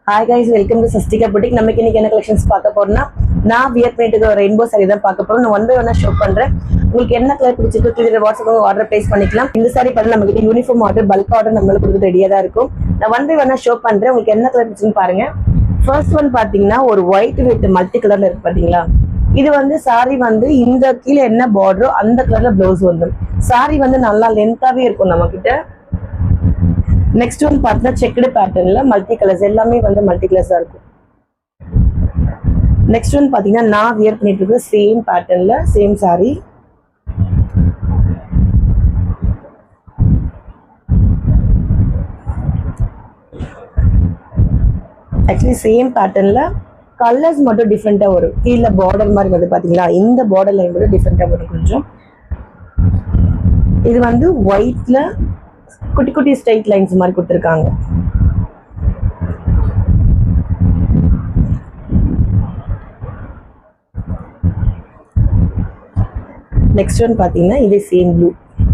Hi guys, welcome to Sasthika boutique. நமக்கு இன்னைக்கு என்ன கலெக்ஷன்ஸ் பார்க்க போறோம்னா, நான் வியர் பண்ணிட்டு ரெயின்போ சாரி தான் பார்க்க போறோம். நான் ஒன் பை ஒன்னா ஷோ பண்றேன். உங்களுக்கு என்ன கலர் பிடிச்சிருக்கு கீழே வாட்ஸ்அப் ஆர்டர் பிளேஸ் பண்ணிக்கலாம். இந்த சாரி பண்ண நம்ம கிட்ட யூனிஃபார்ம் ஆர்டர், பல்க் ஆர்டர் நம்மளுக்கு கொடுத்து ரெடியா தான் இருக்கும். நான் ஒன் பை ஒன்னா ஷோ பண்றேன். உங்களுக்கு என்ன கலர் பிடிச்சுன்னு பாருங்க. ஃபர்ஸ்ட் ஒன் பாத்தீங்கன்னா ஒரு ஒயிட் வித் மல்டி கலர்ல இருக்கு பாத்தீங்களா. இது வந்து சாரி வந்து இந்த கீழே என்ன பார்டரோ அந்த கலர்ல பிளவுஸ் வந்துடும். சாரி வந்து நல்லா லென்த்தாவே இருக்கும் நம்ம கிட்ட. நெக்ஸ்ட் ஒன் பார்த்தீங்கன்னா செக்குடு பேட்டர்ன்ல மல்டி கலர்ஸ், எல்லாமே வந்து மல்டி கலர்ஸா இருக்கும். நெக்ஸ்ட் ஒன் பாத்தீங்கன்னா நான் வியர் பண்ணிட்டு இருக்க சேம் பேட்டர்ன்ல சேம் சாரி. ஆக்சுவலி சேம் பேட்டர்ன்ல கலர்ஸ் மட்டும் டிஃப்ரெண்டா வரும். கீழே பார்டர் மாதிரி வந்து பாத்தீங்களா, இந்த பார்டர் லைன் கூட டிஃப்ரெண்டா வரும் கொஞ்சம். இது வந்து ஒயிட்ல குட்டி குட்டி ஸ்ட்ரைட் லைன்ஸ் மாதிரி கொடுத்துருக்காங்க. நெக்ஸ்ட் ஒன் பாத்தீங்கன்னா இதே சேம் ப்ளூ.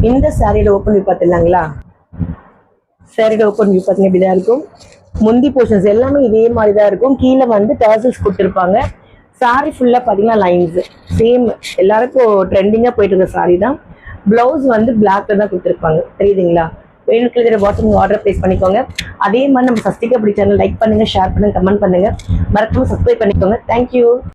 இந்த சாரியோட ஓப்பன் வியூ பார்த்துலாங்களா. சாரியோட ஓப்பன் வியூ பார்த்தீங்கன்னா இப்படிதான் இருக்கும். முந்தி போர்ஷன்ஸ் எல்லாமே இதே மாதிரி தான் இருக்கும். கீழே வந்து டர்சல்ஸ் கொடுத்துருப்பாங்க. சாரி ஃபுல்லா பாத்தீங்கன்னா லைன்ஸ் சேம். எல்லாருக்கும் ட்ரெண்டிங்கா போயிட்டு இருக்க சாரி தான். பிளவுஸ் வந்து பிளாக்ல தான் கொடுத்துருப்பாங்க, தெரியுதுங்களா. வேணுக்கு வாட்ஸ்அப் ஆர்டர் பிளேஸ் பண்ணிக்கோங்க. அதே மாதிரி நம்ம சஸ்திகா புட்டிக் சேனல் லைக் பண்ணுங்க, ஷேர் பண்ணுங்க, கமெண்ட் பண்ணுங்க, மறக்காம சப்ஸ்கிரைப் பண்ணிக்கோங்க. தேங்க்யூ.